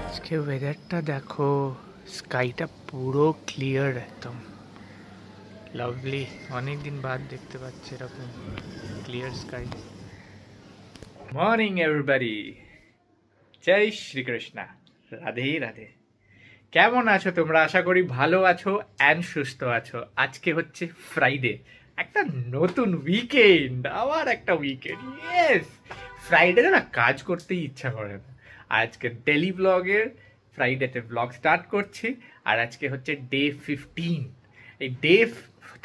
আজকে ওয়েদারটা দেখো, স্কাইটা পুরো ক্লিয়ার, একদম লাভলি। অনেকদিন বাদ দেখতে পাচ্ছি এরকম ক্লিয়ার স্কাই। মর্নিং এভরিবডি, জয় শ্রীকৃষ্ণ, রাধে রাধে। কেমন আছো তোমরা? আশা করি ভালো আছো অ্যান্ড সুস্থ আছো। আজকে হচ্ছে ফ্রাইডে, একটা নতুন উইকেন্ড, আবার একটা উইকেন্ড। ইয়েস, ফ্রাইডেতে না কাজ করতেই ইচ্ছা করে না। আজকে ডেলি ব্লগের ফ্রাইডেতে ব্লগ স্টার্ট করছি। আর আজকে হচ্ছে ডে 15। এই ডে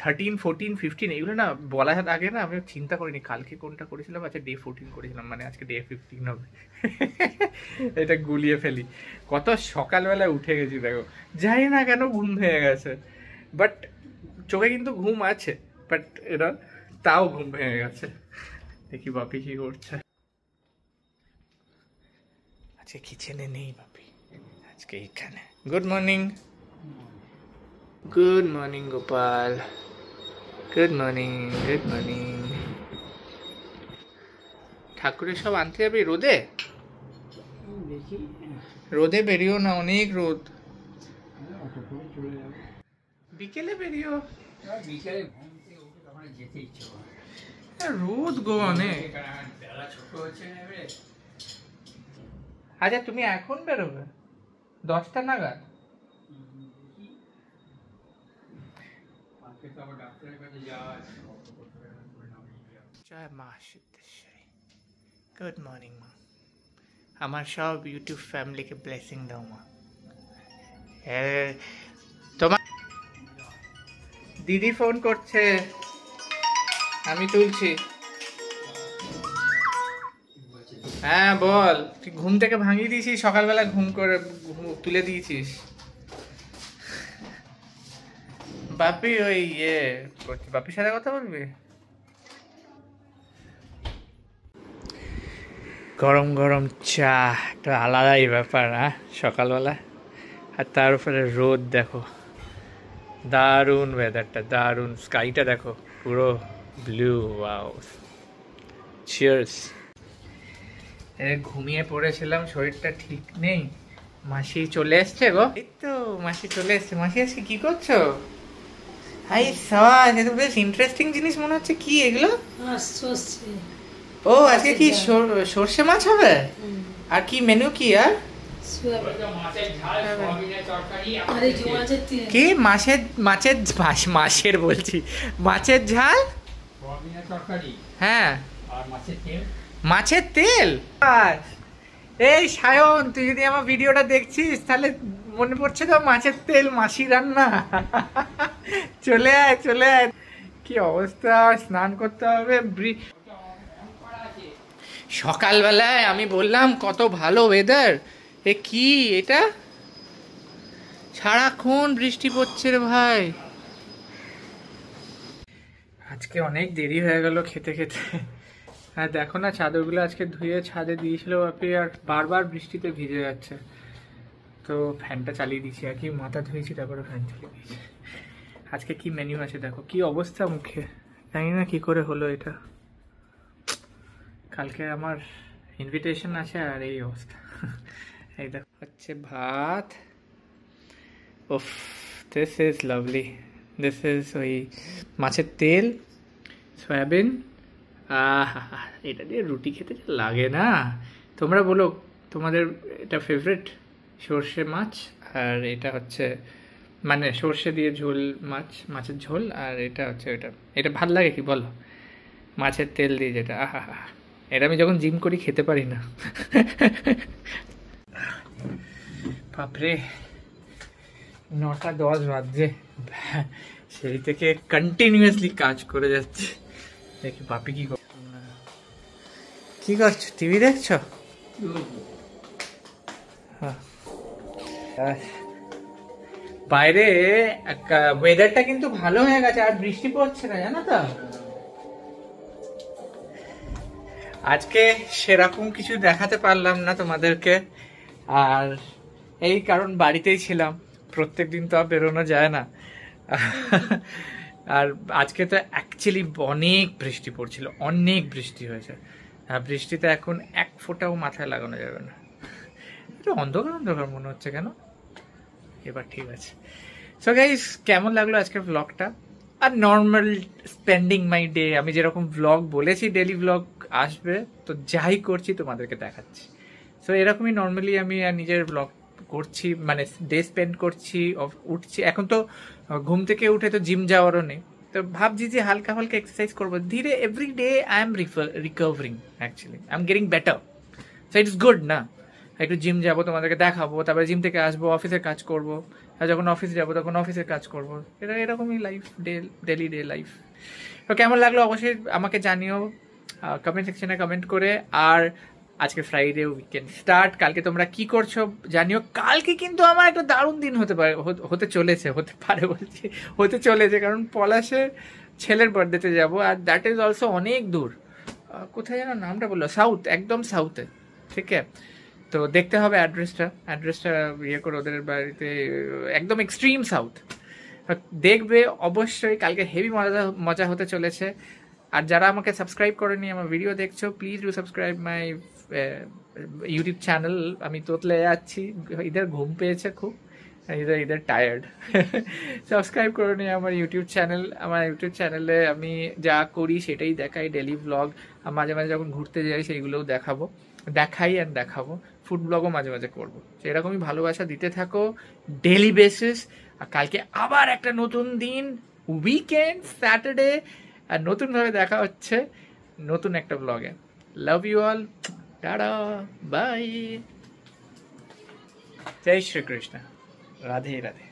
13, 14, 15 এগুলো না বলার আগে না আমি চিন্তা করিনি কালকে কোনটা করেছিলাম। আচ্ছা, ডে 14 করেছিলাম, মানে আজকে ডে 15 হবে। এটা গুলিয়ে ফেলি। কত সকালবেলায় উঠে গেছি দেখো, জানি না কেন ঘুম ভেঙে গেছে, বাট চোখে কিন্তু ঘুম আছে, বাট এটা তাও ঘুম ভেঙে গেছে। দেখি বাপি কি করছে। আজকে কিচেনে নেই বাপি, আজকে এখানে। Good morning. Good morning Gopal, good morning, good morning. ঠাকুরের সব আনতে যাবে রোদে? রোদে বেরিও না, অনেক রোদ। বিকেলে বেরিও, রোদ গো অনেক। আচ্ছা, তুমি এখন বেরোবে 10টা নাগাদ? জয় মা সিদ্ধেশ্বরী। গুড মর্নিং মা। আমার সব ইউটিউব ফ্যামিলিকে ব্লেসিং দাও মা। তোমার দিদি ফোন করছে, আমি তুলছি। হ্যাঁ বল, তুই ঘুম থেকে ভাঙিয়ে দিয়েছিস, সকালবেলা ঘুম করে তুলে দিয়েছিস। বাপি ওই বাপির সাথে কথা বলবি? গরম গরম চা, একটা আলাদাই ব্যাপার। হ্যাঁ, সকালবেলা, আর তার উপরে রোদ দেখো, দারুণ ওয়েদারটা, দারুণ। স্কাইটা দেখো পুরো ব্লু। Wow, cheers. ঘুমিয়ে পড়েছিলাম, শরীরটা ঠিক নেই। মাসি চলে এসছে গো, এই তো মাসি চলে এসছে। মাসি আজকে কি করছো? হাই সাবাস, এ তো বেশ ইন্টারেস্টিং জিনিস মনে হচ্ছে। কি এগুলো? ও আজকে কি সর্ষে মাছ হবে? আর কি মেনু কি? আর কি মাছের বলছি, মাছের ঝাল, হ্যাঁ, মাছের তেল। এই সায়ন, তুই যদি আমার ভিডিওটা দেখছিস তাহলে মনে পড়ছে তো মাছের তেল, মাসি রান্না। চলে আয়, চলে আয়। কি অবস্থা, স্নান করতে হবে। সকালবেলায় আমি বললাম কত ভালো ওয়েদার, এ কি এটা? সারাক্ষণ বৃষ্টি পড়ছে রে ভাই। আজকে অনেক দেরি হয়ে গেল খেতে খেতে। হ্যাঁ দেখো না, চাদরগুলো আজকে ধুয়ে ছাদে দিয়েছিল বাপি, আর বারবার বৃষ্টিতে ভিজে যাচ্ছে। তো ফ্যানটা চালিয়ে দিয়েছি, আর কি মাথা ধুয়েছি তারপরে ফ্যান চালিয়ে দিয়েছি। আজকে কি মেনু আছে দেখো, কি অবস্থা মুখে, জানি না কি করে হলো এটা। কালকে আমার ইনভিটেশন আছে আর এই অবস্থা। এই দেখো হচ্ছে ভাত। উফ, this is lovely. This is ওই মাছের তেল, সয়াবিন। আহা, এটা দিয়ে রুটি খেতে লাগে না? তোমরা বলো তোমাদের এটা ফেভারিট সর্ষে মাছ, আর এটা হচ্ছে মানে সর্ষে দিয়ে ঝোল মাছ, মাছের ঝোল। আর এটা হচ্ছে এটা ভাল লাগে কি বলো? মাছের তেল দিয়ে যেটা, আহা, এটা আমি যখন জিম করি খেতে পারি না। বাপরে, 9:10 বাজছে, সেই থেকে কন্টিনিউয়াসলি কাজ করে যাচ্ছে। দেখি বাপি কি করছো? টিভি দেখছো? বাইরে ওয়েদারটা কিন্তু ভালো হয়ে গেছে, আর বৃষ্টি পড়ছে না, জানো তো। আজকে সেরকম কিছু দেখাতে পারলাম না তোমাদেরকে, আর এই কারণ বাড়িতেই ছিলাম। প্রত্যেকদিন তো আর বেরোনো যায় না। আর আজকে তো অ্যাকচুয়ালি অনেক বৃষ্টি পড়ছিল, অনেক বৃষ্টি হয়েছে। হ্যাঁ, বৃষ্টিতে এখন এক ফোঁটাও মাথায় লাগানো যাবে না। একটু অন্ধকার অন্ধকার মনে হচ্ছে কেন? এবার ঠিক আছে। সো গাইস, কেমন লাগলো আজকের ব্লগটা? আর নর্মাল স্পেন্ডিং মাই ডে, আমি যেরকম ব্লগ বলেছি ডেলি ব্লগ আসবে, তো যাই করছি তোমাদেরকে দেখাচ্ছি। সো এরকমই নর্মালি আমি নিজের ব্লগ করছি, মানে ডে স্পেন্ড করছি, উঠছি। এখন তো ঘুম থেকে উঠে তো জিম যাওয়ারও নেই, তো ভাবছি যে হালকা হালকা এক্সারসাইজ করবো ধীরে। Every day I am recovering, actually I am getting better. So it's good না? একটু জিম যাবো, তোমাদেরকে দেখাবো, তারপরে জিম থেকে আসবো, অফিসের কাজ করবো, আর যখন অফিস যাবো তখন অফিসের কাজ করবো। এটা এরকমই লাইফ, ডেলি ডে লাইফ। তো কেমন লাগলো অবশ্যই আমাকে জানিও কমেন্ট সেকশনে কমেন্ট করে। আর আজকে ফ্রাইডে, উইকেন্ড স্টার্ট। কালকে তোমরা কি করছো জানিও। কালকে কিন্তু আমার একটা দারুণ দিন হতে পারে, হতে বলছি, হতে চলেছে, কারণ পলাশের ছেলের বার্থডেতে যাবো, আর দ্যাট ইজ অলসো অনেক দূর। কোথায় যেন নামটা বললো, সাউথ, একদম সাউথে। ঠিক আছে, তো দেখতে হবে অ্যাড্রেসটা ইয়ে করে ওদের বাড়িতে, একদম এক্সট্রিম সাউথ। দেখবে অবশ্যই, কালকে হেভি মজা হতে চলেছে। আর যারা আমাকে সাবস্ক্রাইব করেনি, আমার ভিডিও দেখছো, please do subscribe my YouTube channel. আমি তোতলে যাচ্ছি, ইদার ঘুম পেয়েছে খুব, ইদার টায়ার্ড। সাবস্ক্রাইব করে নি আমার ইউটিউব চ্যানেল। আমার ইউটিউব চ্যানেলে আমি যা করি সেটাই দেখাই, ডেলি ব্লগ। মাঝে মাঝে যখন ঘুরতে যাই সেইগুলোও দেখাবো, দেখাবো। ফুড ব্লগও মাঝে মাঝে করবো। সেরকমই ভালোবাসা দিতে থাকো ডেলি বেসিস। আর কালকে আবার একটা নতুন দিন, উইকেন্ড, স্যাটারডে, আর নতুনভাবে দেখা হচ্ছে নতুন একটা ব্লগে। Love you all, tata, bye, জয় শ্রীকৃষ্ণ, রাধে রাধে।